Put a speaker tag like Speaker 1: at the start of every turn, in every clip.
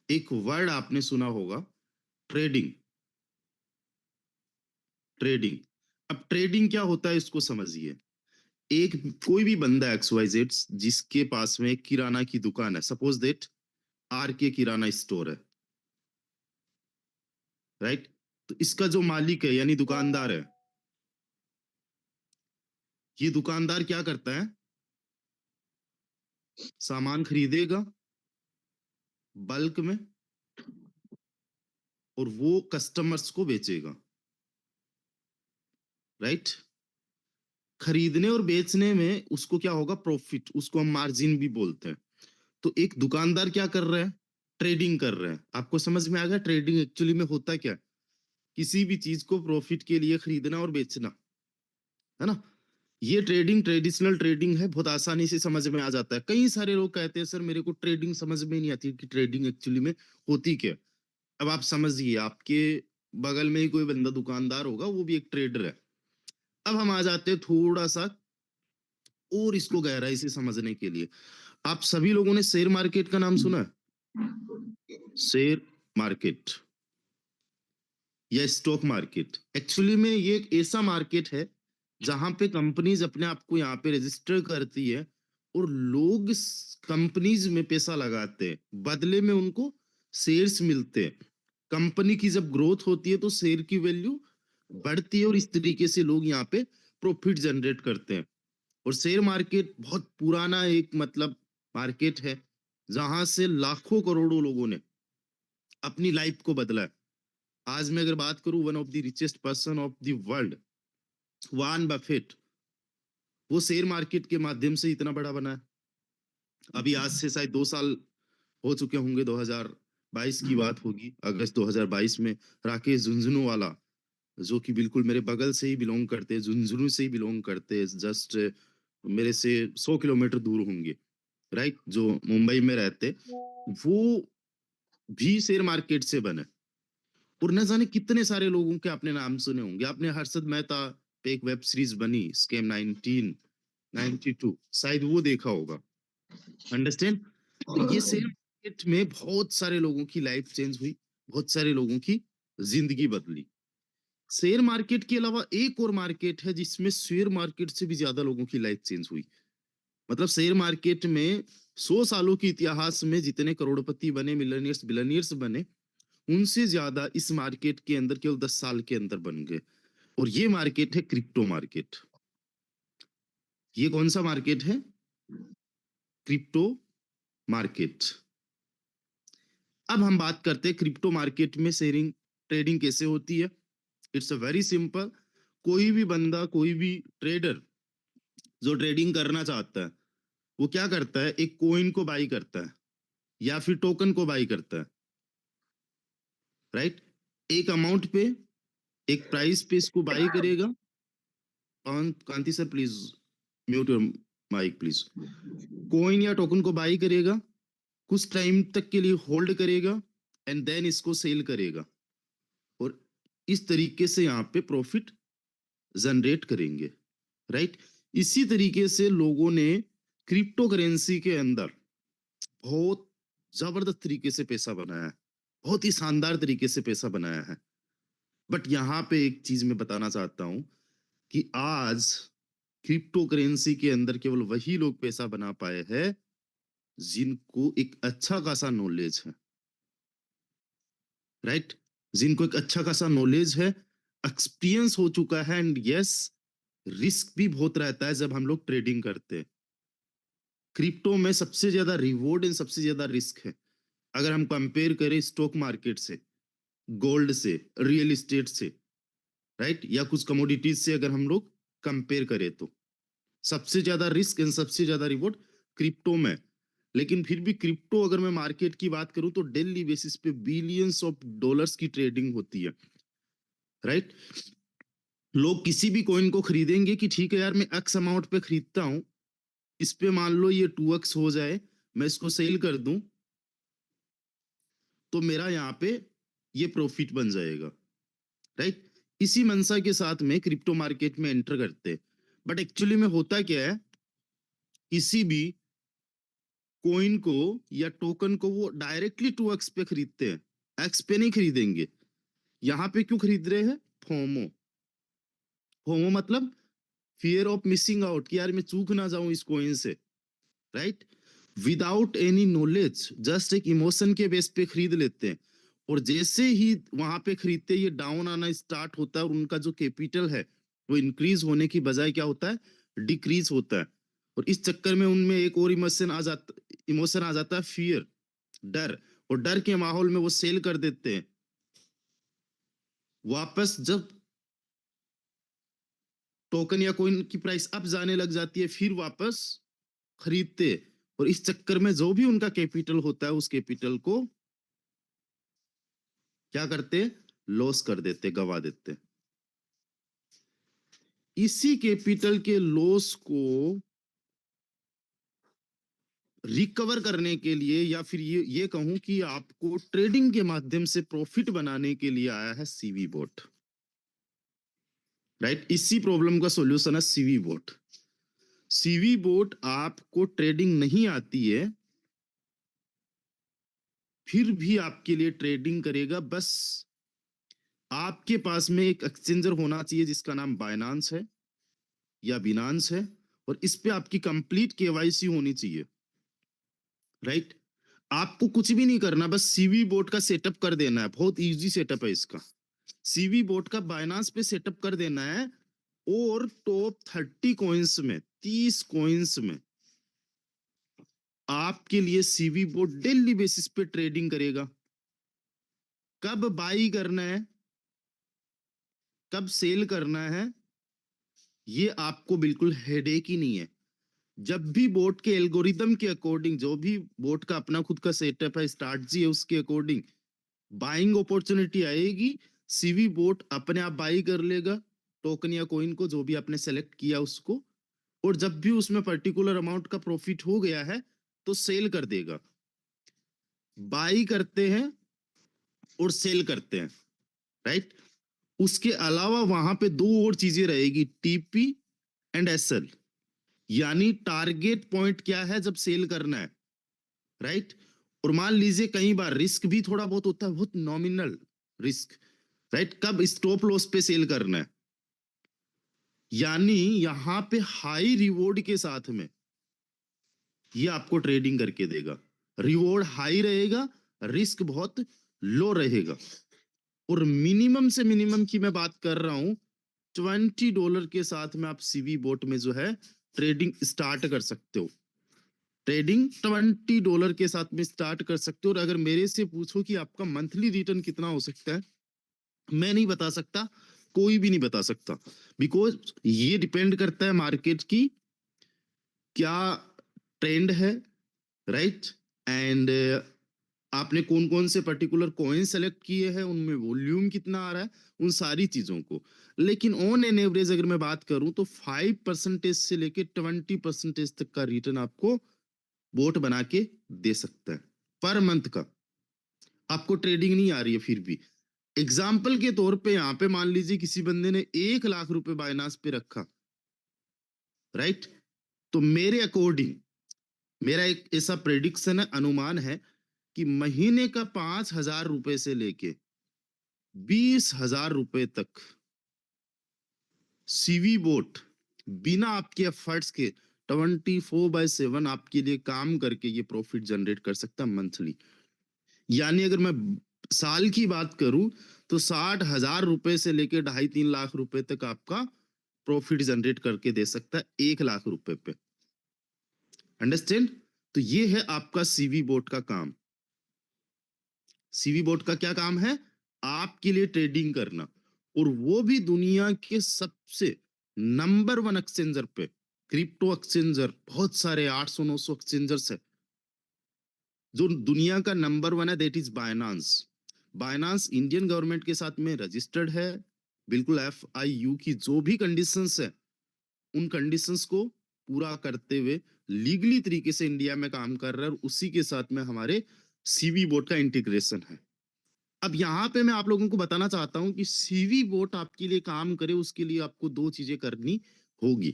Speaker 1: एक वर्ड आपने सुना होगा, ट्रेडिंग। ट्रेडिंग। अब ट्रेडिंग क्या होता है इसको समझिए। एक कोई भी बंदा एक्स वाई जेड जिसके पास में एक किराना की दुकान है, सपोज दैट आर के किराना स्टोर है, राइट। तो इसका जो मालिक है यानी दुकानदार है, ये दुकानदार क्या करता है, सामान खरीदेगा बल्क में और वो कस्टमर्स को बेचेगा, राइट। खरीदने और बेचने में उसको क्या होगा, प्रॉफिट, उसको हम मार्जिन भी बोलते हैं। तो एक दुकानदार क्या कर रहा है, ट्रेडिंग कर रहा है। आपको समझ में आ गया ट्रेडिंग एक्चुअली में होता क्या, किसी भी चीज को प्रॉफिट के लिए खरीदना और बेचना, है ना। ये ट्रेडिंग ट्रेडिशनल ट्रेडिंग है, बहुत आसानी से समझ में आ जाता है। कई सारे लोग कहते हैं सर मेरे को ट्रेडिंग समझ में नहीं आती कि ट्रेडिंग एक्चुअली में होती क्या। अब आप समझिए, आपके बगल में ही कोई बंदा दुकानदार होगा, वो भी एक ट्रेडर है। अब हम आ जाते हैं थोड़ा सा और इसको गहराई से समझने के लिए। आप सभी लोगों ने शेयर मार्केट का नाम सुना है, शेयर मार्केट या स्टॉक मार्केट। एक्चुअली में ये एक ऐसा मार्केट है जहां पे कंपनीज अपने आप को यहाँ पे रजिस्टर करती है और लोग कंपनीज में पैसा लगाते हैं, बदले में उनको शेयर्स मिलते हैं। कंपनी की जब ग्रोथ होती है तो शेयर की वैल्यू बढ़ती है और इस तरीके से लोग यहाँ पे प्रॉफिट जनरेट करते हैं। और शेयर मार्केट बहुत पुराना एक मतलब मार्केट है जहां से लाखों करोड़ों लोगों ने अपनी लाइफ को बदला है। आज मैं अगर बात करूं, one of the richest person of the world, Warren Buffett, वो शेयर मार्केट के माध्यम से इतना बड़ा बना है। अभी आज से शायद 2 साल हो चुके होंगे, 2022 की बात होगी, अगस्त 2022 में राकेश झुंझुनवाला, जो कि बिल्कुल मेरे बगल से ही बिलोंग करते हैं, झुंझुनू से ही बिलोंग करते हैं, जस्ट मेरे से 100 किलोमीटर दूर होंगे, राइट, जो मुंबई में रहते, वो भी शेयर मार्केट से बने। और न जाने कितने सारे लोगों के आपने नाम सुने होंगे। आपने हर्षद मेहता पे एक वेब सीरीज बनी स्कैम 1992, शायद वो देखा होगा, अंडरस्टैंड। तो ये शेयर मार्केट में बहुत सारे लोगों की लाइफ चेंज हुई, बहुत सारे लोगों की जिंदगी बदली। शेयर मार्केट के अलावा एक और मार्केट है जिसमें शेयर मार्केट से भी ज्यादा लोगों की लाइफ चेंज हुई। मतलब शेयर मार्केट में 100 सालों के इतिहास में जितने करोड़पति बने, मिलियनियर्स बिलियनियर्स बने, उनसे ज्यादा इस मार्केट के अंदर केवल 10 साल के अंदर बन गए। और ये मार्केट है क्रिप्टो मार्केट। ये कौन सा मार्केट है, क्रिप्टो मार्केट। अब हम बात करते हैं क्रिप्टो मार्केट में शेयरिंग ट्रेडिंग कैसे होती है। It's a very simple. कोई भी बंदा, कोई भी ट्रेडर जो ट्रेडिंग करना चाहता है, वो क्या करता है, एक कोइन को बाई करता है या फिर टोकन को बाई करता है, राइट। एक अमाउंट पे, एक प्राइस पे इसको बाई करेगा। Kanti sir please mute your mic please. Coin या टोकन को बाई करेगा, कुछ टाइम तक के लिए होल्ड करेगा एंड देन इसको सेल करेगा, और इस तरीके से यहाँ पे प्रॉफिट जनरेट करेंगे, राइट। इसी तरीके से लोगों ने क्रिप्टो करेंसी के अंदर बहुत जबरदस्त तरीके से पैसा बनाया है, बहुत ही शानदार तरीके से पैसा बनाया है। बट यहाँ पे एक चीज मैं बताना चाहता हूं कि आज क्रिप्टो करेंसी के अंदर केवल वही लोग पैसा बना पाए हैं जिनको एक अच्छा खासा नॉलेज है, राइट। जिनको एक अच्छा खासा नॉलेज है, एक्सपीरियंस हो चुका है, एंड यस, रिस्क भी बहुत रहता है जब हम लोग ट्रेडिंग करते हैं। क्रिप्टो में सबसे ज्यादा रिवॉर्ड एंड सबसे ज्यादा रिस्क है। अगर हम कंपेयर करें स्टॉक मार्केट से, गोल्ड से, रियल एस्टेट से, राइट, या कुछ कमोडिटीज से अगर हम लोग कंपेयर करें तो सबसे ज्यादा रिस्क एंड सबसे ज्यादा रिवॉर्ड क्रिप्टो में। लेकिन फिर भी क्रिप्टो, अगर मैं मार्केट की बात करूं तो डेली बेसिस पे बिलियंस ऑफ डॉलर्स की ट्रेडिंग होती है, राइट। लोग किसी भी कॉइन को खरीदेंगे कि ठीक है यार मैं एक्स अमाउंट पे खरीदता हूं, इस पे मान लो ये 2x हो जाए, मैं इसको सेल कर दूं तो मेरा यहाँ पे ये प्रॉफिट बन जाएगा, राइट। इसी मंशा के साथ में क्रिप्टो मार्केट में एंटर करते हैं। बट एक्चुअली में होता क्या है, किसी भी कॉइन को या टोकन को वो डायरेक्टली 2x पे खरीदते हैं, x पे नहीं खरीदेंगे। यहाँ पे क्यों खरीद रहे हैं? फोमो। फोमो मतलब फियर ऑफ मिसिंग आउट, कि यार मैं चूक ना जाऊं इस कॉइन से, right? Without any knowledge, just एक इमोशन के बेस पे खरीद लेते हैं। और जैसे ही वहां पे खरीदते ये डाउन आना स्टार्ट होता है और उनका जो कैपिटल है वो इंक्रीज होने की बजाय क्या होता है? डिक्रीज होता है। और इस चक्कर में उनमें एक और इमोशन आ जाता है, फियर, डर। और डर के माहौल में वो सेल कर देते हैं। वापस जब टोकन या कोइन की प्राइस अप जाने लग जाती है, फिर वापस खरीदते। और इस चक्कर में जो भी उनका कैपिटल होता है उस कैपिटल को क्या करते? लॉस कर देते, गवा देते। इसी कैपिटल के लॉस को रिकवर करने के लिए, या फिर ये कहूं कि आपको ट्रेडिंग के माध्यम से प्रॉफिट बनाने के लिए आया है सीवी बोट, राइट? इसी प्रॉब्लम का सॉल्यूशन है सीवी बोट। सीवी बोट आपको ट्रेडिंग नहीं आती है फिर भी आपके लिए ट्रेडिंग करेगा। बस आपके पास में एक एक्सचेंजर होना चाहिए जिसका नाम बाइनांस है या बिनांस है, और इस पे आपकी कंप्लीट केवाईसी होनी चाहिए, राइट? आपको कुछ भी नहीं करना, बस सीवी बोट का सेटअप कर देना है। बहुत इजी सेटअप है इसका। सीवी बोट का बाइनांस पे सेटअप कर देना है, और टॉप 30 कॉइन्स में, 30 कॉइन्स में आपके लिए सीवी बोट डेली बेसिस पे ट्रेडिंग करेगा। कब बाई करना है, कब सेल करना है, ये आपको बिल्कुल हेडेक ही नहीं है। जब भी बोट के एल्गोरिदम के अकॉर्डिंग, जो भी बोट का अपना खुद का सेटअप है, स्ट्रैटेजी है, उसके अकॉर्डिंग बाइंग अपॉर्चुनिटी आएगी, सीवी बोट अपने आप बाई कर लेगा टोकन या कॉइन को, जो भी आपने सेलेक्ट किया उसको। और जब भी उसमें पर्टिकुलर अमाउंट का प्रॉफिट हो गया है तो सेल कर देगा। बाई करते हैं और सेल करते हैं, राइट? उसके अलावा वहां पे दो और चीजें रहेगी, टीपी एंड एसएल। यानी टारगेट पॉइंट क्या है जब सेल करना है, राइट? और मान लीजिए कई बार रिस्क भी थोड़ा बहुत होता है, बहुत नॉमिनल रिस्क, राइट? कब स्टॉप लॉस पे सेल करना है। यानी यहां पे हाई रिवॉर्ड के साथ में ये आपको ट्रेडिंग करके देगा। रिवॉर्ड हाई रहेगा, रिस्क बहुत लो रहेगा। और मिनिमम से मिनिमम की मैं बात कर रहा हूं, $20 के साथ में आप सीवी बोट में जो है ट्रेडिंग स्टार्ट कर सकते हो। ट्रेडिंग $20 के साथ में स्टार्ट कर सकते हो। और अगर मेरे से पूछो कि आपका मंथली रिटर्न कितना हो सकता है, मैं नहीं बता सकता, कोई भी नहीं बता सकता। बिकॉज ये डिपेंड करता है मार्केट की क्या ट्रेंड है, राइट? एंड आपने कौन कौन से पर्टिकुलर कॉइन सेलेक्ट किए हैं, उनमें वॉल्यूम कितना आ रहा है, उन सारी चीजों को। लेकिन ऑन एन एवरेज अगर मैं बात करूं तो 5% से लेके 20% तक का रिटर्न आपको बोट बना के दे सकता है पर मंथ का। आपको ट्रेडिंग नहीं आ रही है फिर भी। एग्जाम्पल के तौर पे यहां पे मान लीजिए किसी बंदे ने 1 लाख रुपए बाइनास पे रखा, राइट? तो मेरे अकॉर्डिंग मेरा एक ऐसा प्रेडिक्शन है, अनुमान है कि महीने का 5,000 रुपए से लेके 20,000 रुपए तक सीवी बोट बिना आपके एफर्ट्स के 24/7 आपके लिए काम करके ये प्रॉफिट जनरेट कर सकता है मंथली। यानी अगर मैं साल की बात करूं तो 60,000 रुपए से लेके 2.5-3 लाख रुपए तक आपका प्रॉफिट जनरेट करके दे सकता है 1 लाख रुपए पे। अंडरस्टैंड? तो ये है आपका सीवी बोट का काम। सीवी बोट का क्या काम है? आपके लिए ट्रेडिंग करना, और वो भी दुनिया के सबसे नंबर 1 एक्सचेंजर पे। क्रिप्टो एक्सचेंजर बहुत सारे 800-900 एक्सचेंजर्स है। जो दुनिया का नंबर 1 है दैट इज बायनांस। बायनांस इंडियन गवर्नमेंट के साथ में रजिस्टर्ड है, बिल्कुल FIU की जो भी कंडीशंस है उन कंडीशंस को पूरा करते हुए लीगली तरीके से इंडिया में काम कर रहा है, और उसी के साथ में हमारे सीवी बोट का इंटीग्रेशन है। अब यहाँ पे मैं आप लोगों को बताना चाहता हूं कि सीवी बोट आपके लिए काम करे उसके लिए आपको दो चीजें करनी होगी।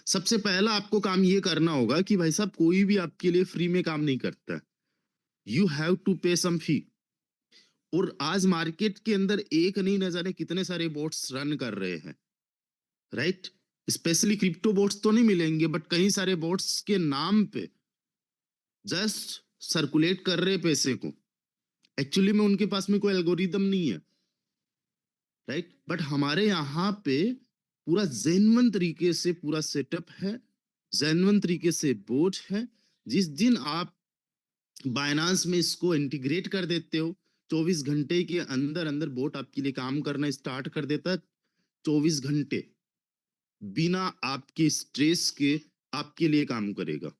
Speaker 1: सबसे पहला आपको काम ये करना होगा कि भाई साहब कोई भी आपके लिए फ्री में काम नहीं करता है, यू हैव टू पे सम फी। और आज मार्केट के अंदर एक नहीं न जाने कितने सारे बोट्स रन कर रहे हैं, राइट? स्पेशली क्रिप्टो बोट्स तो नहीं मिलेंगे, बट कई सारे बोट्स के नाम पे जस्ट सर्कुलेट कर रहे हैं पैसे को। एक्चुअली में उनके पास में कोई एल्गोरिदम नहीं है, राइट? बट हमारे यहाँ पे पूरा जेन्युइन तरीके से पूरा सेटअप है, जेन्युइन तरीके से बोट है। जिस दिन आप बाइनांस में इसको इंटीग्रेट कर देते हो, 24 घंटे के अंदर अंदर बोट आपके लिए काम करना स्टार्ट कर देता है। 24 घंटे बिना आपके स्ट्रेस के आपके लिए काम करेगा,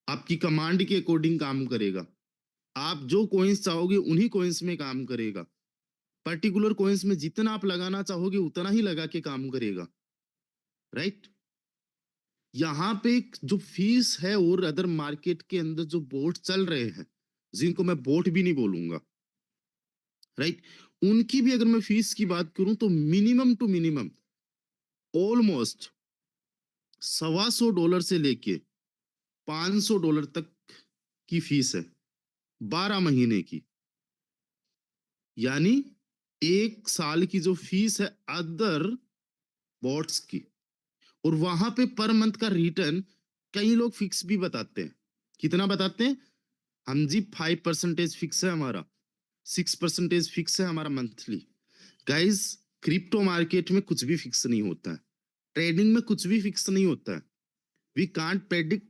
Speaker 1: आपकी कमांड के अकॉर्डिंग काम करेगा। आप जो कॉइन्स चाहोगे उन्हीं कॉइन्स में काम करेगा। पर्टिकुलर कॉइन्स में जितना आप लगाना चाहोगे उतना ही लगा के काम करेगा, राइट? यहाँ पे जो फीस है और अदर मार्केट के अंदर जो बोट चल रहे हैं, जिनको मैं बोट भी नहीं बोलूंगा, राइट, उनकी भी अगर मैं फीस की बात करूं तो मिनिमम टू मिनिमम ऑलमोस्ट $125 से लेके $500 तक की फीस है 12 महीने की। यानी एक साल की जो फीस है अदर बॉट्स की। और वहां पे पर मंथ का रिटर्न कई लोग फिक्स भी बताते हैं। कितना बताते हैं? हम जी 5% फिक्स है हमारा, 6% फिक्स है हमारा मंथली। गाइस, क्रिप्टो मार्केट में कुछ भी फिक्स नहीं होता है, ट्रेडिंग में कुछ भी फिक्स नहीं होता है। वी कांट प्रेडिक्ट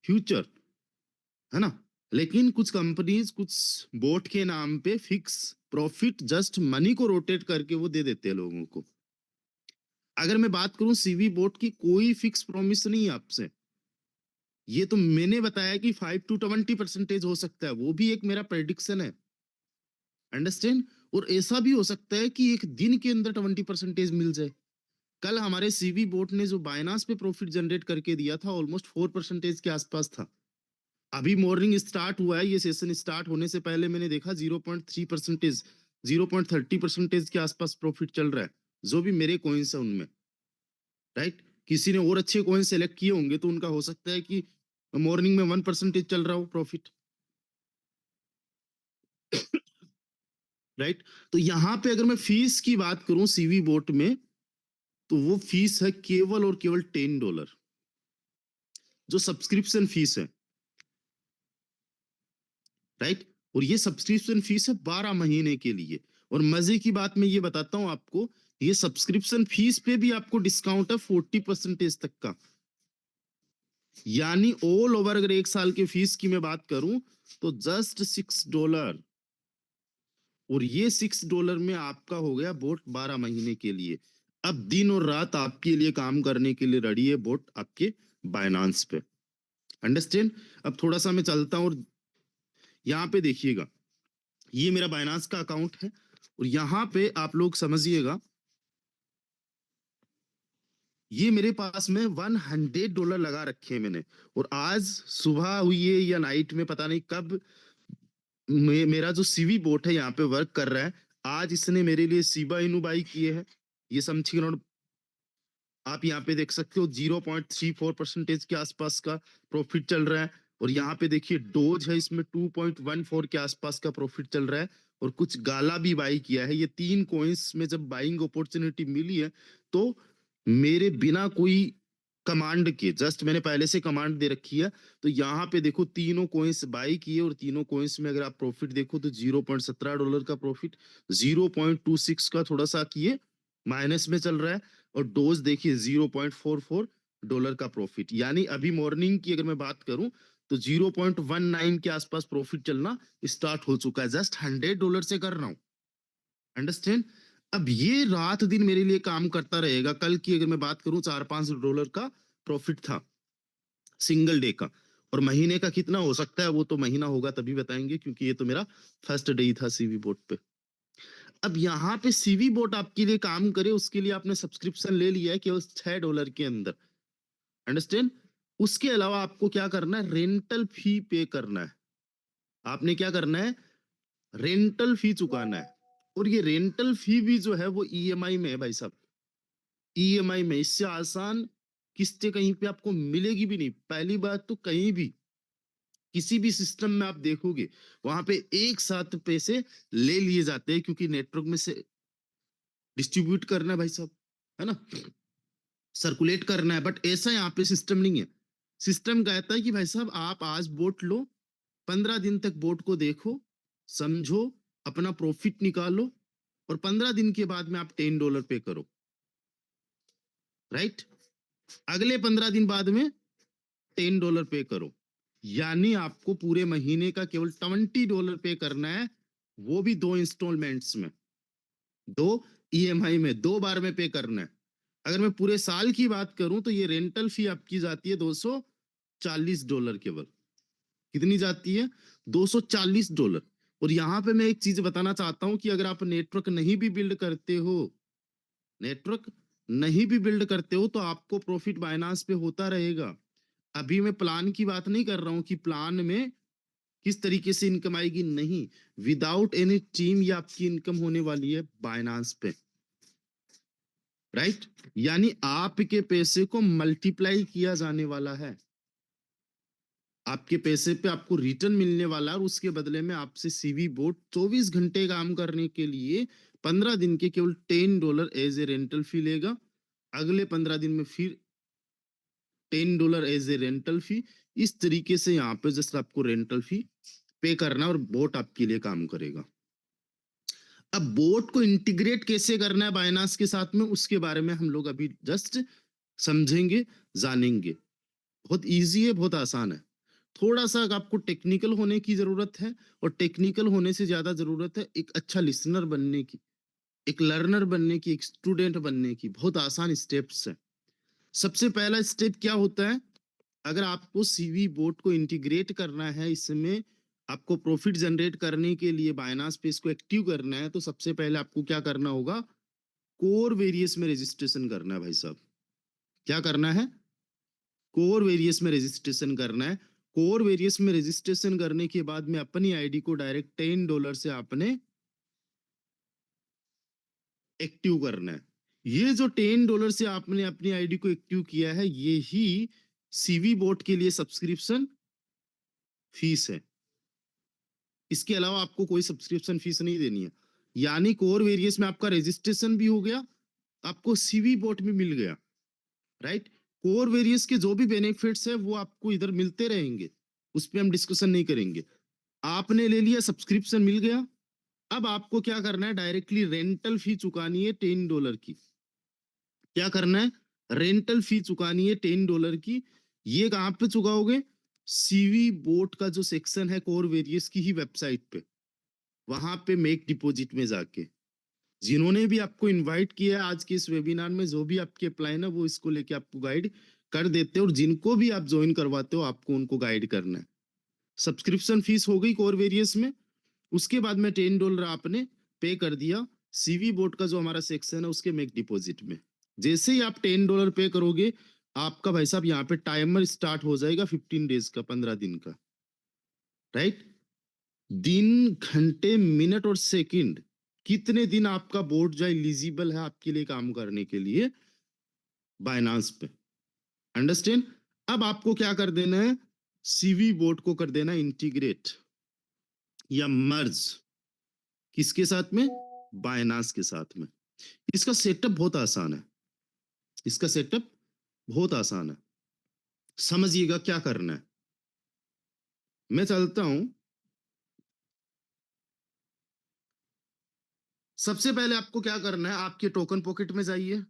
Speaker 1: फ्यूचर, है ना? लेकिन कुछ कंपनीज कुछ बोट के नाम पे फिक्स प्रॉफिट जस्ट मनी को रोटेट करके वो दे देते हैं लोगों को। अगर मैं बात करूं सीवी बोट की, कोई फिक्स प्रॉमिस नहीं है आपसे। ये तो मैंने बताया कि 5 to 20% हो सकता है, वो भी एक मेरा प्रेडिक्शन है, अंडरस्टैंड? और ऐसा भी हो सकता है कि एक दिन के अंदर 20% मिल जाए। कल हमारे सीवी बोट ने जो बाइनांस पे प्रॉफिट जनरेट करके दिया था ऑलमोस्ट 4% के आसपास था। अभी मॉर्निंग स्टार्ट हुआ है, ये सेशन स्टार्ट होने से पहले मैंने देखा 0.3%, 0.30% के आसपास प्रॉफिट चल रहा है, जो भी मेरे कॉइन्स है उनमें, राइट? किसी ने और अच्छे कॉइन सेलेक्ट किए होंगे तो उनका हो सकता है कि मॉर्निंग में 1% चल रहा हो प्रॉफिट, राइट? तो यहाँ पे अगर मैं फीस की बात करूं सीवी बोट में, तो वो फीस है केवल और केवल $10, जो सब्सक्रिप्शन फीस है, राइट? और ये सब्सक्रिप्शन फीस है 12 महीने के लिए। और मजे की बात मैं ये बताता हूं आपको, ये सब्सक्रिप्शन फीस पे भी आपको डिस्काउंट है 40% तक का। यानी ऑल ओवर अगर एक साल के फीस की मैं बात करूं तो जस्ट $6। और ये $6 में आपका हो गया बोट 12 महीने के लिए। अब दिन और रात आपके लिए काम करने के लिए रेडी है बोट आपके बाइनांस पे, अंडरस्टैंड? अब थोड़ा सा मैं चलता हूं और यहाँ पे देखिएगा, ये मेरा बाइनांस का अकाउंट है और यहाँ पे आप लोग समझिएगा, ये मेरे पास में $100 लगा रखे हैं मैंने। और आज सुबह हुई है या नाइट में पता नहीं कब, मेरा जो सीवी बोट है यहाँ पे वर्क कर रहा है। आज इसने मेरे लिए शिबा इनू बाई किए हैं, ये समथिंग अराउंड आप यहाँ पे देख सकते हो 0.34% के आसपास का प्रॉफिट चल रहा है। और यहाँ पे देखिए डोज है, इसमें 2.14 के आसपास का प्रॉफिट चल रहा है। और कुछ गाला भी बाई किया है। ये तीन कॉइन्स में जब बाइंग अपॉर्चुनिटी मिली है तो मेरे बिना कोई कमांड के, जस्ट मैंने पहले से कमांड दे रखी है, तो यहाँ पे देखो तीनों कॉइन्स बाई किए और तीनों कॉइन्स में अगर आप प्रॉफिट देखो तो $0.17 का प्रॉफिट, 0.26 का थोड़ा सा किए माइनस में चल रहा है। और डोज देखिए $0.44 का प्रॉफिट। यानी अभी मॉर्निंग की अगर मैं बात करूं तो 0.19 के आसपास प्रॉफिट चलना स्टार्ट हो चुका है, जस्ट $100 से कर रहा हूं, अंडरस्टैंड? अब ये रात दिन मेरे लिए काम करता रहेगा। कल की अगर मैं बात करूं $4-5 का प्रॉफिट था सिंगल डे का। और महीने का कितना हो सकता है वो तो महीना होगा तभी बताएंगे, क्योंकि ये तो मेरा फर्स्ट डे था सीवी बोट पे। अब यहाँ पे सीवी बोट आपके लिए काम करे उसके लिए आपने सब्सक्रिप्शन ले लिया है केवल $6 के अंदर, अंडरस्टैंड? उसके अलावा आपको क्या करना है? रेंटल फी पे करना है। आपने क्या करना है? रेंटल फी चुकाना है। और ये रेंटल फी भी जो है वो ईएमआई में है भाई साहब, ईएमआई में। इससे आसान किस्तें कहीं पे आपको मिलेगी भी नहीं। पहली बात तो कहीं भी किसी भी सिस्टम में आप देखोगे वहां पे एक साथ पैसे ले लिए जाते हैं, क्योंकि नेटवर्क में से डिस्ट्रीब्यूट करना है भाई साहब, है ना, सर्कुलेट करना है। बट ऐसा यहाँ पे सिस्टम नहीं है। सिस्टम कहता है कि भाई साहब आप आज बोट लो, 15 दिन तक बोट को देखो, समझो, अपना प्रॉफिट निकालो, और 15 दिन के बाद में आप $10 पे करो, राइट। अगले 15 दिन बाद में $10 पे करो, यानी आपको पूरे महीने का केवल $20 पे करना है, वो भी 2 इंस्टॉलमेंट्स में, 2 EMI में, 2 बार में पे करना है। अगर मैं पूरे साल की बात करूं तो ये रेंटल फी आपकी जाती है $240 केवल। कितनी जाती है? $240। और यहां पे मैं एक चीज बताना चाहता हूं कि अगर आप नेटवर्क नहीं भी बिल्ड करते हो, नेटवर्क नहीं भी बिल्ड करते हो, तो आपको प्रॉफिट बाइनांस पे होता रहेगा। अभी मैं प्लान की बात नहीं कर रहा हूं कि प्लान में किस तरीके से इनकम आएगी, नहीं, विदाउट एनी टीम ये आपकी इनकम होने वाली है बाइनांस पे, राइट। यानी आपके पैसे को मल्टीप्लाई किया जाने वाला है, आपके पैसे पे आपको रिटर्न मिलने वाला है, और उसके बदले में आपसे सीवी बोट 24 घंटे काम करने के लिए 15 दिन के केवल $10 एज ए रेंटल फी लेगा। अगले 15 दिन में फिर $10 एज ए रेंटल फी। इस तरीके से यहाँ पे जस्ट आपको रेंटल फी पे करना और बोट आपके लिए काम करेगा। अब बोट को इंटीग्रेट कैसे करना है बाइनांस के साथ में, उसके बारे में हम लोग अभी जस्ट समझेंगे, जानेंगे। बहुत इजी है, बहुत आसान है। थोड़ा सा आपको टेक्निकल होने की जरूरत है, और टेक्निकल होने से ज्यादा जरूरत है एक अच्छा लिसनर बनने की, एक लर्नर बनने की, एक स्टूडेंट बनने की। बहुत आसान स्टेप्स है। सबसे पहला स्टेप क्या होता है? अगर आपको सीवी बोट को इंटीग्रेट करना है, इसमें आपको प्रॉफिट जनरेट करने के लिए बाइनांस पे इसको एक्टिव करना है, तो सबसे पहले आपको क्या करना होगा? कोर वेरियस में रजिस्ट्रेशन करना है भाई साहब। क्या करना है? कोर वेरियस में रजिस्ट्रेशन करना है। कोर वेरियस में रजिस्ट्रेशन करने के बाद में अपनी आईडी को डायरेक्ट $10 से आपने एक्टिव करना है। ये जो $10 से आपने अपनी आईडी को एक्टिव किया है, ये ही सीवी बोट के लिए सब्सक्रिप्शन फीस है। इसके अलावा आपको कोई सब्सक्रिप्शन फीस नहीं देनी है। यानी कोर वेरियस में आपका रजिस्ट्रेशन भी हो गया, आपको सीवी बोट भी मिल गया, राइट। कोर वेरियस के जो भी बेनिफिट्स है वो आपको इधर मिलते रहेंगे, उस पर हम डिस्कशन नहीं करेंगे। आपने ले लिया, सब्सक्रिप्शन मिल गया। अब आपको क्या करना है? डायरेक्टली रेंटल फी चुकानी है $10 की। क्या करना है? रेंटल फी चुकानी है $10 की। ये कहां पे चुकाओगे? सीवी बोट का जो सेक्शन है कोर वेरियस की ही वेबसाइट पे, वहां पे मेक डिपॉजिट में जाके। जिन्होंने भी आपको इनवाइट किया है आज के इस वेबिनार में, जो भी आपके प्लान है, वो इसको लेके आपको गाइड कर देते हैं, और जिनको भी आप ज्वाइन करवाते हो आपको उनको गाइड करना है। सब्सक्रिप्शन फीस हो गई कोर वेरियस में। उसके बाद में $10 आपने पे कर दिया सीवी बोट का जो हमारा सेक्शन है उसके मेक डिपॉजिट में। जैसे ही आप $10 पे करोगे, आपका भाई साहब यहाँ पे टाइमर स्टार्ट हो जाएगा 15 डेज का, 15 दिन का, राइट। दिन, घंटे, मिनट और सेकंड, कितने दिन आपका बोट जो एलिजिबल है आपके लिए काम करने के लिए बाइनांस पे, अंडरस्टैंड। अब आपको क्या कर देना है? सीवी बोट को कर देना इंटीग्रेट या मर्ज, किसके साथ में? बाइनांस के साथ में। इसका सेटअप बहुत आसान है, इसका सेटअप बहुत आसान है। समझिएगा क्या करना है। मैं चलता हूं। सबसे पहले आपको क्या करना है? आपके टोकन पॉकेट में जाइए।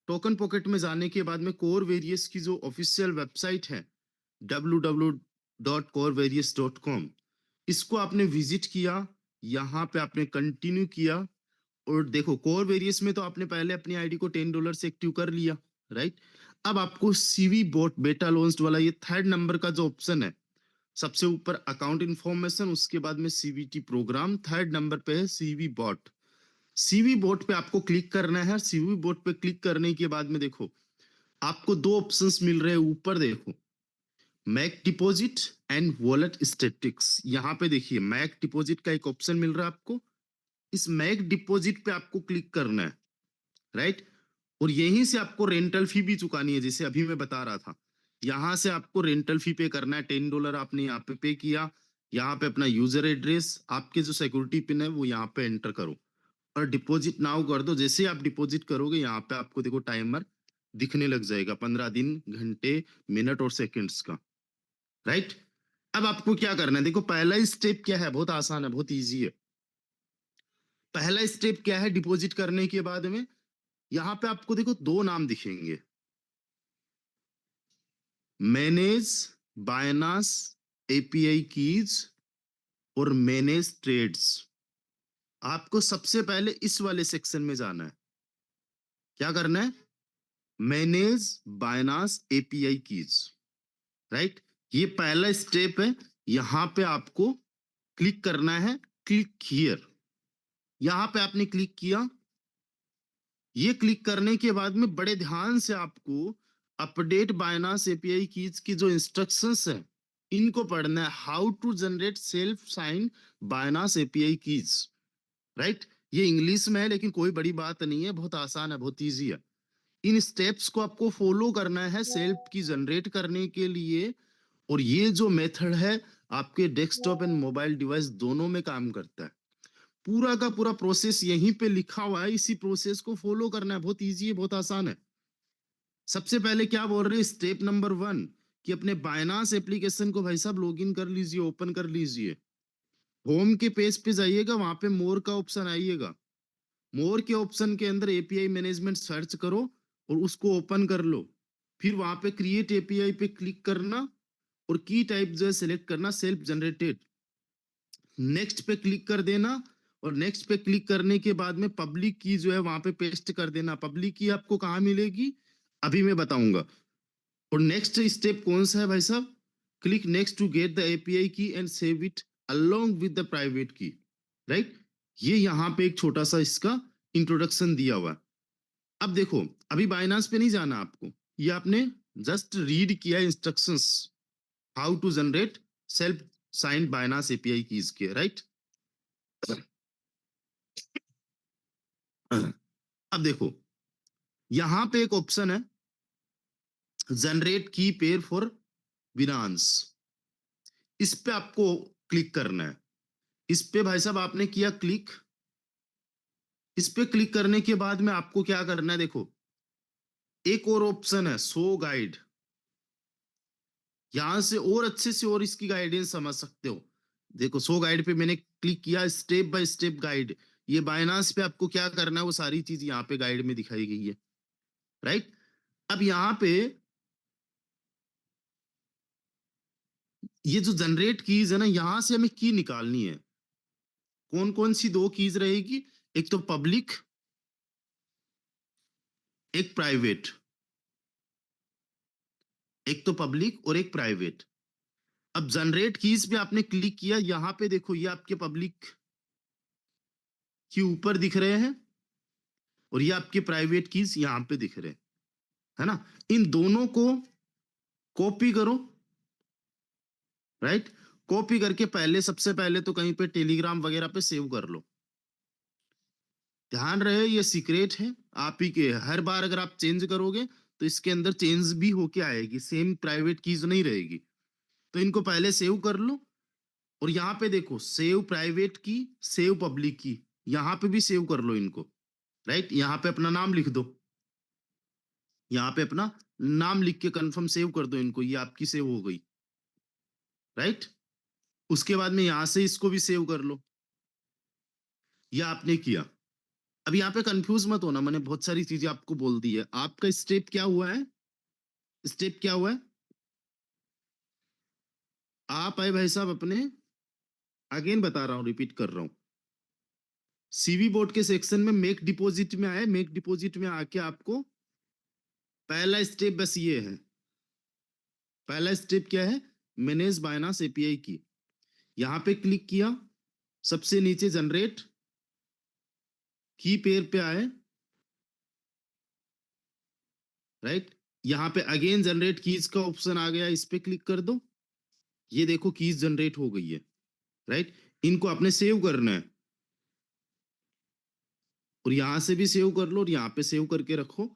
Speaker 1: टोकन पॉकेट में जाने के बाद में कोर वेरियस की जो ऑफिशियल वेबसाइट है www.corevarious.com, इसको आपने विजिट किया, यहां पे आपने कंटिन्यू किया, और देखो कोर वेरियस में तो आपने पहले अपनी आईडी को $10 से एक्टिव कर लिया, राइट। अब आपको सीवी बोट बेटा लॉन्च्ड वाला ये थर्ड नंबर का जो ऑप्शन है, सबसे ऊपर अकाउंट इंफॉर्मेशन, उसके बाद में सीवीटी प्रोग्राम, थर्ड नंबर पे है सीवी बॉट। सीवी बोट पे आपको क्लिक करना है। सीवी बोट पे क्लिक करने के बाद में देखो आपको दो ऑप्शंस मिल रहे हैं ऊपर, देखो make deposit and wallet statistics. यहाँ पे देखिए मैक डिपॉजिट का एक ऑप्शन मिल रहा है आपको। इस मैक डिपॉजिट पे आपको क्लिक करना है, राइट। और यहीं से आपको रेंटल फी भी चुकानी है, जैसे अभी मैं बता रहा था। यहाँ से आपको रेंटल फी पे करना है, $10 आपने यहाँ पे किया। यहाँ पे अपना यूजर एड्रेस, आपके जो सिक्योरिटी पिन है वो यहाँ पे एंटर करो और डिपॉजिट नाउ कर दो। जैसे ही आप डिपॉजिट करोगे यहाँ पे आपको देखो टाइमर दिखने लग जाएगा, 15 दिन, घंटे, मिनट और सेकंड्स का, राइट। अब आपको क्या करना है, देखो पहला स्टेप क्या है, बहुत आसान है, बहुत इजी है। पहला स्टेप क्या है, डिपॉजिट करने के बाद में यहाँ पे आपको देखो दो नाम दिखेंगे, मैनेज बायनास एपीआई कीज और मैनेज ट्रेड्स। आपको सबसे पहले इस वाले सेक्शन में जाना है। क्या करना है, मैनेज बायनास एपीआई कीज, राइट। ये पहला स्टेप है, यहां पे आपको क्लिक करना है, क्लिक हियर। यहां पे आपने क्लिक किया। ये क्लिक करने के बाद में बड़े ध्यान से आपको अपडेट बायनास एपीआई कीज की जो इंस्ट्रक्शंस है इनको पढ़ना है। How to generate self sign Binance API keys, right. ये इंग्लिश में है लेकिन कोई बड़ी बात नहीं है, बहुत आसान है, बहुत इजी है। इन स्टेप्स को आपको फॉलो करना है सेल्फ की जनरेट करने के लिए। और ये जो मेथड है आपके डेस्कटॉप एंड मोबाइल डिवाइस दोनों में काम करता है। पूरा का पूरा प्रोसेस यहीं पे लिखा हुआ है, इसी प्रोसेस को फॉलो करना है, बहुत इजी है, बहुत आसान है। सबसे पहले क्या बोल रहे हैं, स्टेप नंबर 1 कि अपने बायनांस एप्लीकेशन को भाई साहब लॉगिन कर लीजिए, ओपन कर लीजिए। होम के पेज पे जाइएगा, वहां पे मोर का ऑप्शन आइएगा। मोर के ऑप्शन के अंदर एपीआई मैनेजमेंट सर्च करो और उसको ओपन कर लो। फिर वहां पे क्रिएट एपीआई पे क्लिक करना और की टाइप जो है सिलेक्ट करना सेल्फ जनरेटेड। नेक्स्ट पे क्लिक कर देना और नेक्स्ट पे क्लिक करने के बाद में पब्लिक की जो है वहां पे पेस्ट कर देना। पब्लिक की आपको कहाँ मिलेगी अभी मैं बताऊंगा। और नेक्स्ट स्टेप कौन सा है भाई साहब, click next to get the API key and save it along with the private key, right. ये यहाँ पे एक छोटा सा इसका इंट्रोडक्शन दिया हुआ है। अब देखो अभी बाइनांस पे नहीं जाना आपको, ये आपने जस्ट रीड किया instructions, how to generate self signed Binance API keys के, राइट। अब देखो यहां पे एक ऑप्शन है जनरेट की पेयर फॉर बिनांस, इस पे आपको क्लिक करना है। इस पे भाई साहब आपने किया क्लिक। इस पे क्लिक करने के बाद में आपको क्या करना है, देखो एक और ऑप्शन है शो गाइड। यहां से और अच्छे से और इसकी गाइडेंस समझ सकते हो। देखो शो गाइड पे मैंने क्लिक किया, स्टेप बाय स्टेप गाइड। ये बाइनांस पे आपको क्या करना है वो सारी चीज यहाँ पे गाइड में दिखाई गई है, राइट। अब यहाँ पे ये जो जनरेट कीज है ना, यहां से हमें की निकालनी है। कौन कौन सी दो कीज रहेगी, एक तो पब्लिक, एक प्राइवेट। एक तो पब्लिक और एक प्राइवेट। अब जनरेट कीज पे आपने क्लिक किया, यहां पे देखो ये आपके पब्लिक के ऊपर दिख रहे हैं और ये आपके प्राइवेट कीज यहां पे दिख रहे हैं, है ना। इन दोनों को कॉपी करो, राइट। कॉपी करके पहले सबसे पहले तो कहीं पे टेलीग्राम वगैरह पे सेव कर लो। ध्यान रहे ये सीक्रेट है आप ही के, हर बार अगर आप चेंज करोगे तो इसके अंदर चेंज भी होके आएगी, सेम प्राइवेट कीज नहीं रहेगी। तो इनको पहले सेव कर लो और यहाँ पे देखो सेव प्राइवेट की, सेव पब्लिक की, यहाँ पे भी सेव कर लो इनको, राइट। यहाँ पे अपना नाम लिख दो, यहाँ पे अपना नाम लिख के कंफर्म सेव कर दो इनको, ये आपकी सेव हो गई, राइट। उसके बाद में यहां से इसको भी सेव कर लो, ये आपने किया। अब यहाँ पे कंफ्यूज मत होना, मैंने बहुत सारी चीजें आपको बोल दी है। आपका स्टेप क्या हुआ है, स्टेप क्या हुआ है, आप आए भाई साहब अपने, अगेन बता रहा हूं, रिपीट कर रहा हूं, सीवी बोर्ड के सेक्शन में मेक डिपॉजिट में आए। मेक डिपॉजिट में आके आपको पहला स्टेप बस ये है। पहला स्टेप क्या है, मैनेज बायनांस एपीआई की, यहां पे क्लिक किया, सबसे नीचे जनरेट की पेयर पे आए, राइट। यहां पे अगेन जनरेट कीज का ऑप्शन आ गया, इस पे क्लिक कर दो। ये देखो कीज जनरेट हो गई है, राइट। इनको आपने सेव करना है और यहां से भी सेव कर लो और यहाँ पे सेव करके रखो।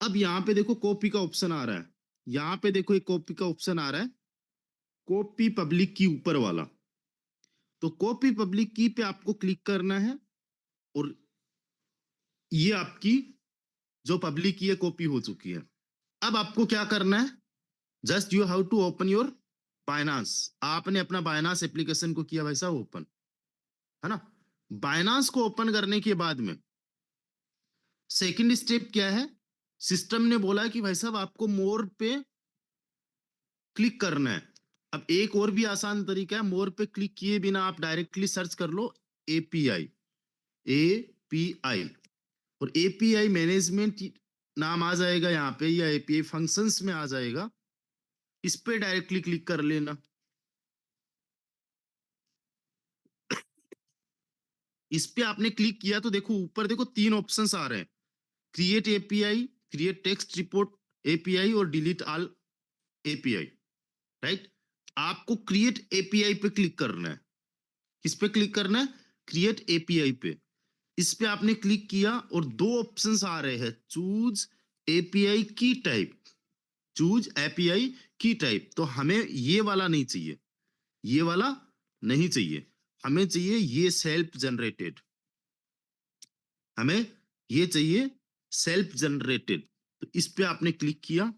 Speaker 1: अब यहाँ पे देखो कॉपी का ऑप्शन आ रहा है, यहाँ पे देखो एक कॉपी का ऑप्शन आ रहा है, कॉपी पब्लिक की ऊपर वाला। तो कॉपी पब्लिक की पे आपको क्लिक करना है और ये आपकी जो पब्लिक की है कॉपी हो चुकी है। अब आपको क्या करना है, just you have to open your Binance. आपने अपना बाइनांस एप्लीकेशन को किया वैसा ओपन, है ना। बाइनांस को ओपन करने के बाद में सेकंड स्टेप क्या है, सिस्टम ने बोला कि भाई साहब आपको मोर पे क्लिक करना है। अब एक और भी आसान तरीका है, मोर पे क्लिक किए बिना आप डायरेक्टली सर्च कर लो एपीआई, एपीआई, और एपीआई मैनेजमेंट नाम आ जाएगा यहाँ पे, या एपीआई फंक्शंस में आ जाएगा, इस पे डायरेक्टली क्लिक कर लेना। इस पे आपने क्लिक किया तो देखो ऊपर देखो तीन ऑप्शंस आ रहे हैं, create API, create text report API और डिलीट ऑल एपीआई, राइट। आपको क्रिएट एपीआई पे क्लिक करना है। किस पे क्लिक करना है, क्रिएट एपीआई पे। इस पे आपने क्लिक किया और दो ऑप्शंस आ रहे हैं, चूज एपीआई की टाइप, चूज एपीआई की टाइप। तो हमें ये वाला नहीं चाहिए, ये वाला नहीं चाहिए, हमें चाहिए ये सेल्फ जनरेटेड, हमें ये चाहिए सेल्फ जनरेटेड। तो इस पे आपने क्लिक किया।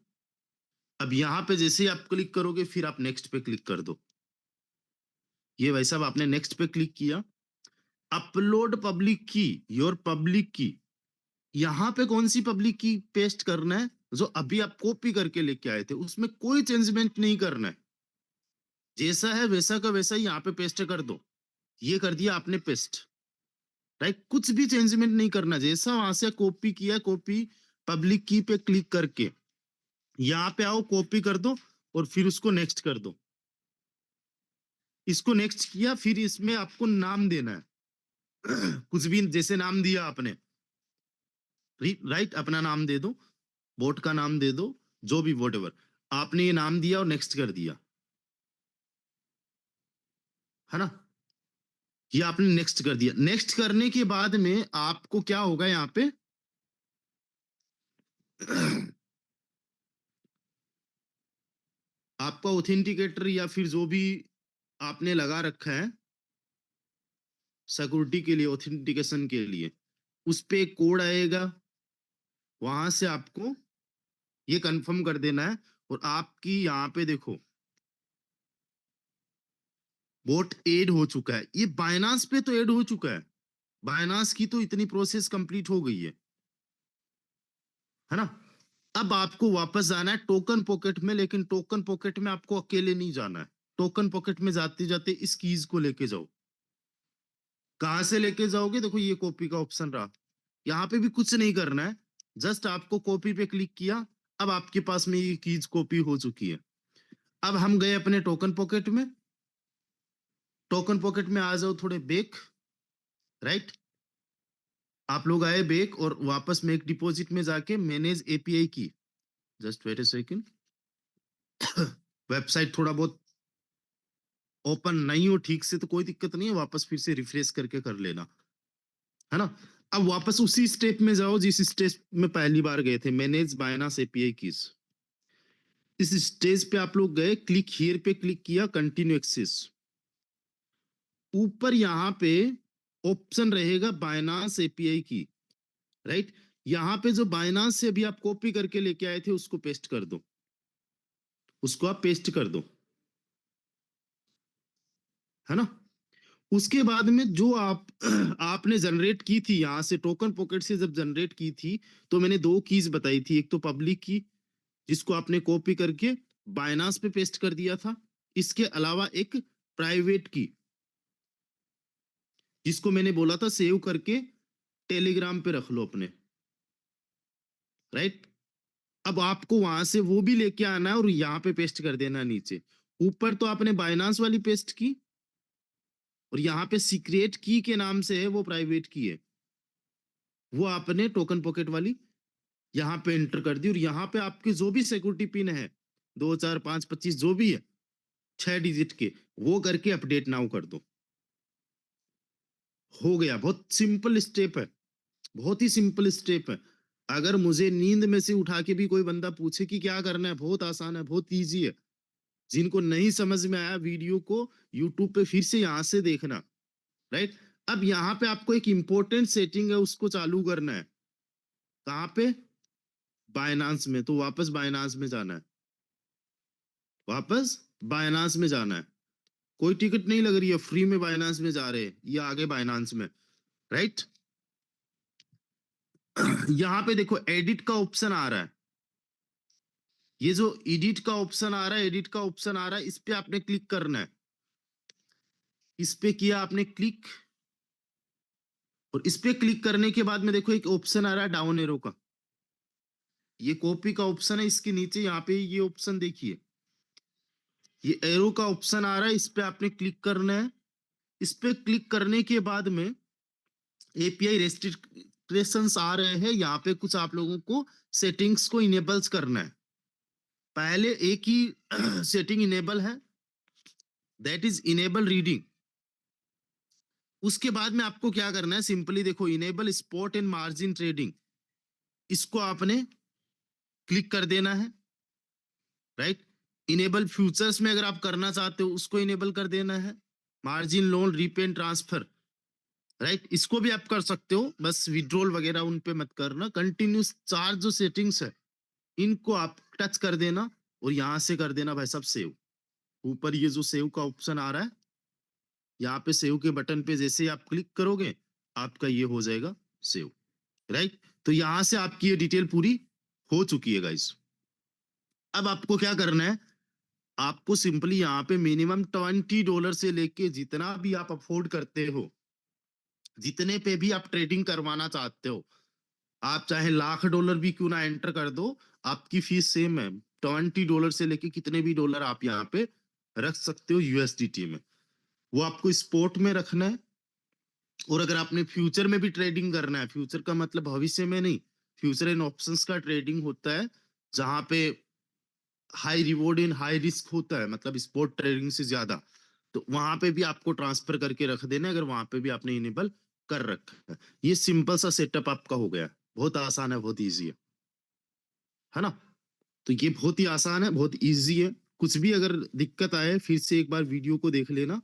Speaker 1: अब यहां पे जैसे ही आप क्लिक करोगे फिर आप नेक्स्ट पे क्लिक कर दो। ये वैसा आपने नेक्स्ट पे क्लिक किया। अपलोड पब्लिक की, योर पब्लिक की, यहां पे कौन सी पब्लिक की पेस्ट करना है, जो अभी आप कॉपी करके लेके आए थे, उसमें कोई चेंजमेंट नहीं करना है, जैसा है वैसा का वैसा ही यहाँ पे पेस्ट कर दो। ये कर दिया आपने पेस्ट, राइट। कुछ भी चेंजमेंट नहीं करना, जैसा वहां से कॉपी किया, कॉपी पब्लिक की पे क्लिक करके यहाँ पे आओ, कॉपी कर दो और फिर उसको नेक्स्ट कर दो। इसको नेक्स्ट किया, फिर इसमें आपको नाम देना है कुछ भी, जैसे नाम दिया आपने, राइट, अपना नाम दे दो, बोट का नाम दे दो, जो भी वोट एवर आपने ये नाम दिया और नेक्स्ट कर दिया, है ना। ये आपने नेक्स्ट कर दिया। नेक्स्ट करने के बाद में आपको क्या होगा, यहाँ पे आपका ऑथेंटिकेटर या फिर जो भी आपने लगा रखा है सिक्योरिटी के लिए, ऑथेंटिकेशन के लिए, उस पे एक कोड आएगा, वहां से आपको ये कंफर्म कर देना है। और आपकी यहाँ पे देखो बोट एड हो चुका है, ये बाइनांस पे तो एड हो चुका है, बाइनांस की तो इतनी प्रोसेस कंप्लीट हो गई है ना। अब आपको वापस जाना है टोकन पॉकेट में, लेकिन टोकन पॉकेट में आपको अकेले नहीं जाना है। टोकन पॉकेट में जाते जाते इस कीज को लेके जाओ। कहां से लेके जाओगे, देखो ये कॉपी का ऑप्शन रहा, यहाँ पे भी कुछ नहीं करना है, जस्ट आपको कॉपी पे क्लिक किया। अब आपके पास में ये कीज कॉपी हो चुकी है। अब हम गए अपने टोकन पॉकेट में, टोकन पॉकेट में आ जाओ थोड़े बैक, राइट। आप लोग आए बैक और वापस मेक डिपॉजिट में जाके मैनेज एपीआई की, just wait a second website थोड़ा बहुत ओपन नहीं हो ठीक से तो कोई दिक्कत नहीं है, वापस फिर से रिफ्रेश करके कर लेना, है ना। अब वापस उसी स्टेप में जाओ जिस स्टेप में पहली बार गए थे, मैनेज बाइनांस एपीआई कीज। इस स्टेज पे आप लोग गए, क्लिक हियर पे क्लिक किया, कंटिन्यू एक्सेस। ऊपर यहाँ पे ऑप्शन रहेगा बाइनांस एपीआई की, राइट। यहाँ पे जो बाइनांस से अभी आप कॉपी करके लेके आए थे उसको पेस्ट कर दो, उसको आप पेस्ट कर दो, है ना। उसके बाद में जो आप आपने जनरेट की थी यहां से टोकन पॉकेट से, जब जनरेट की थी तो मैंने दो कीज बताई थी, एक तो पब्लिक की जिसको आपने कॉपी करके बाइनांस पे पेस्ट कर दिया था, इसके अलावा एक प्राइवेट की जिसको मैंने बोला था सेव करके टेलीग्राम पे रख लो अपने, राइट। अब आपको वहां से वो भी लेके आना है और यहाँ पे पेस्ट कर देना नीचे। ऊपर तो आपने बाइनांस वाली पेस्ट की और यहाँ पे सीक्रेट की के नाम से है, वो प्राइवेट की है, वो आपने टोकन पॉकेट वाली यहाँ पे एंटर कर दी। और यहाँ पे आपके जो भी सिक्योरिटी पिन है 2 4 5 25 जो भी है 6 डिजिट के, वो करके अपडेट नाउ कर दो। हो गया, बहुत सिंपल स्टेप है, बहुत ही सिंपल स्टेप है। अगर मुझे नींद में से उठा के भी कोई बंदा पूछे कि क्या करना है, बहुत आसान है, बहुत ईजी है। जिनको नहीं समझ में आया वीडियो को यूट्यूब पे फिर से यहाँ से देखना, राइट। अब यहाँ पे आपको एक इंपॉर्टेंट सेटिंग है, उसको चालू करना है। कहाँ पे? बायनांस में। तो वापस बायनांस में जाना है, वापस बायनांस में जाना है। कोई टिकट नहीं लग रही है, फ्री में बायनांस में जा रहे हैं, ये आगे बायनांस में, राइट। यहाँ पे देखो एडिट का ऑप्शन आ रहा है, ये जो एडिट का ऑप्शन आ रहा है, एडिट का ऑप्शन आ रहा है, इस पे आपने क्लिक करना है। इस पे किया आपने क्लिक, और इस पे क्लिक करने के बाद में देखो एक ऑप्शन आ रहा है डाउन एरो का, ये कॉपी का ऑप्शन है। इसके नीचे यहाँ पे ये ऑप्शन देखिए, ये एरो का ऑप्शन आ रहा है, इस पे आपने क्लिक करना है। इस पे क्लिक करने के बाद में एपीआई रेस्ट्रिक्शंस आ रहे हैं, यहाँ पे कुछ आप लोगों को सेटिंग्स को इनेबल्स करना है। पहले एक ही सेटिंग इनेबल है, दैट इज इनेबल रीडिंग। उसके बाद में आपको क्या करना है, सिंपली देखो enable spot and margin trading, इसको आपने क्लिक कर देना है, राइट। इनेबल फ्यूचर्स में अगर आप करना चाहते हो उसको इनेबल कर देना है। Margin loan repay and transfer, right, इसको भी आप कर सकते हो, बस विड्रॉल वगैरह उन पे मत करना। कंटिन्यूस चार जो सेटिंग्स है इनको आप टच कर देना, और यहां से कर देना भाई सब सेव। ऊपर ये जो सेव का ऑप्शन आ रहा है, यहाँ पे सेव के बटन पे जैसे ही आप क्लिक करोगे आपका ये हो जाएगा सेव, राइट। तो यहां से आपकी ये डिटेल पूरी हो चुकी है गाइस। अब आपको क्या करना है, आपको सिंपली यहाँ पे मिनिमम $20 से लेके जितना भी आप अफोर्ड करते हो, जितने पे भी आप ट्रेडिंग करवाना चाहते हो, आप चाहे $1,00,000 भी क्यों ना एंटर कर दो, आपकी फीस सेम है। $20 से लेके कितने भी डॉलर आप यहाँ पे रख सकते हो यूएसडीटी में, वो आपको स्पोर्ट में रखना है। और अगर आपने फ्यूचर में भी ट्रेडिंग करना है, फ्यूचर का मतलब भविष्य में नहीं, फ्यूचर इन ऑप्शंस का ट्रेडिंग होता है जहां पे high reward in high risk होता है, मतलब स्पोर्ट ट्रेडिंग से ज्यादा। तो वहां पे भी आपको ट्रांसफर करके रख देना, अगर वहां पे भी आपने इनेबल कर रखा है। ये सिंपल सा सेटअप आपका हो गया, बहुत आसान है, बहुत ईजी है ना। तो ये बहुत ही आसान है, बहुत ईजी है। कुछ भी अगर दिक्कत आए फिर से एक बार वीडियो को देख लेना।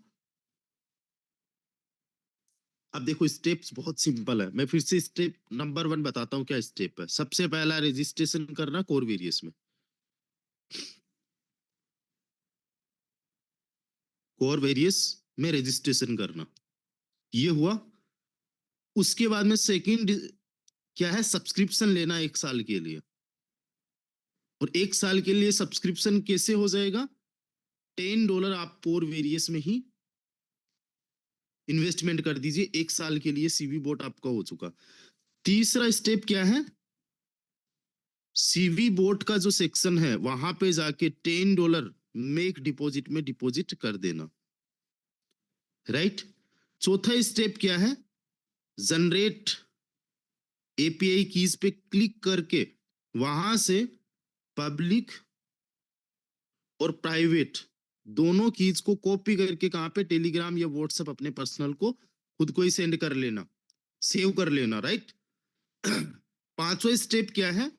Speaker 1: अब देखो स्टेप्स बहुत सिंपल है, मैं फिर से स्टेप नंबर 1 बताता हूँ क्या स्टेप है। सबसे पहला रजिस्ट्रेशन करना कोर वेरियस में, कोर वेरियस में रजिस्ट्रेशन करना, ये हुआ। उसके बाद में सेकंड क्या है, सब्सक्रिप्शन लेना 1 साल के लिए। और 1 साल के लिए सब्सक्रिप्शन कैसे हो जाएगा, $10 आप कोर वेरियस में ही इन्वेस्टमेंट कर दीजिए, 1 साल के लिए सीवी बोट आपका हो चुका। तीसरा स्टेप क्या है, सीवी बोट का जो सेक्शन है वहां पे जाके $10 मेक डिपॉजिट में डिपॉजिट कर देना, राइट। चौथा स्टेप क्या है, जनरेट एपीआई कीज पे क्लिक करके वहां से पब्लिक और प्राइवेट दोनों कीज को कॉपी करके कहां पे, टेलीग्राम या व्हाट्सएप अपने पर्सनल को खुद को ही सेंड कर लेना, सेव कर लेना, राइट। पांचवा स्टेप क्या है,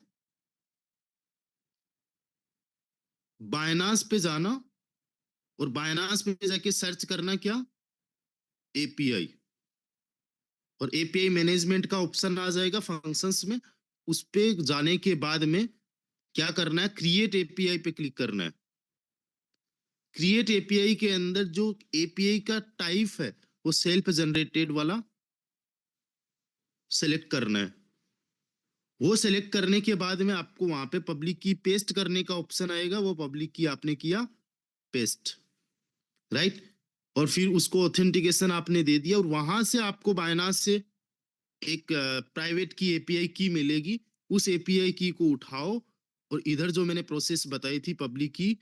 Speaker 1: बायनांस पे जाना, और बायनांस पे जाके सर्च करना क्या, एपीआई। और एपीआई मैनेजमेंट का ऑप्शन आ जाएगा फंक्शंस में, उस पे जाने के बाद में क्या करना है, क्रिएट एपीआई पे क्लिक करना है। क्रिएट एपीआई के अंदर जो एपीआई का टाइप है वो सेल्फ जनरेटेड वाला सेलेक्ट करना है। वो सेलेक्ट करने के बाद में आपको वहां पे पब्लिक की पेस्ट करने का ऑप्शन आएगा, वो पब्लिक की आपने किया पेस्ट, राइट। और फिर उसको ऑथेंटिकेशन आपने दे दिया, और वहां से आपको बायनांस से एक प्राइवेट की एपीआई की मिलेगी। उस एपीआई की को उठाओ, और इधर जो मैंने प्रोसेस बताई थी पब्लिक की,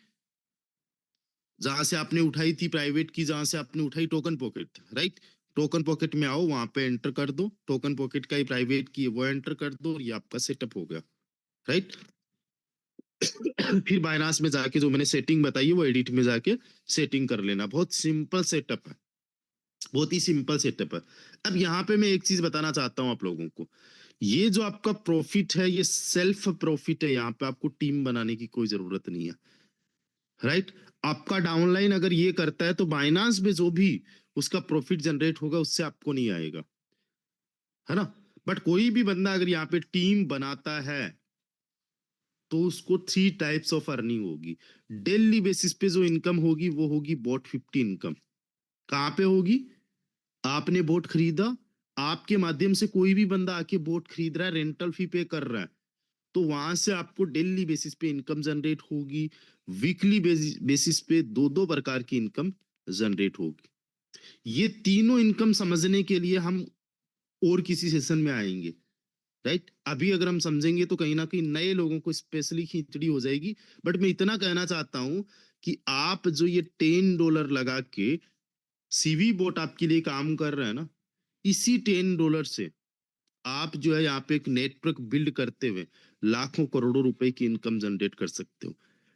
Speaker 1: जहां से आपने उठाई थी प्राइवेट की, जहां से आपने उठाई token pocket, right. Token pocket में आओ, वहां पे एंटर कर दो, टोकन पॉकेट का ही प्राइवेट की है वो एंटर कर दो, और ये आपका सेटअप हो गया, राइट। फिर बायनांस में जाके जो मैंने सेटिंग बताई है वो एडिट में जाके सेटिंग कर लेना। बहुत सिंपल सेटअप है, बहुत ही सिंपल सेटअप है। अब यहाँ पे मैं एक चीज बताना चाहता हूँ आप लोगों को, ये जो आपका प्रॉफिट है, ये सेल्फ प्रॉफिट है, यहाँ पे आपको टीम बनाने की कोई जरूरत नहीं है, राइट? आपका डाउनलाइन अगर ये करता है तो बाइनांस में जो भी उसका प्रॉफिट जनरेट होगा उससे आपको नहीं आएगा, है ना? बट कोई भी बंदा अगर यहाँ पे टीम बनाता है तो उसको 3 टाइप्स ऑफ अर्निंग होगी। डेली बेसिस पे जो इनकम होगी वो होगी बॉट 50 इनकम। कहाँ पे होगी? आपने बोट खरीदा, आपके माध्यम से कोई भी बंदा आके बोट खरीद रहा है, रेंटल फी पे कर रहा है, तो वहां से आपको डेली बेसिस पे इनकम जनरेट होगी, वीकली बेसिस पे दो दो प्रकार की इनकम जनरेट होगी। ये तीनों इनकम समझने के लिए हम और किसी सेशन में आएंगे, राइट? अभी अगर हम समझेंगे तो कहीं ना कहीं नए लोगों को स्पेशली खींचड़ी हो जाएगी। बट मैं इतना कहना चाहता हूं कि आप जो ये $10 लगा के सीवी बोट आपके लिए काम कर रहे हैं ना, इसी $10 से आप जो है यहाँ पे एक नेटवर्क बिल्ड करते हुए लाखों करोड़ों रुपए की इनकम जनरेट कर सकते हो।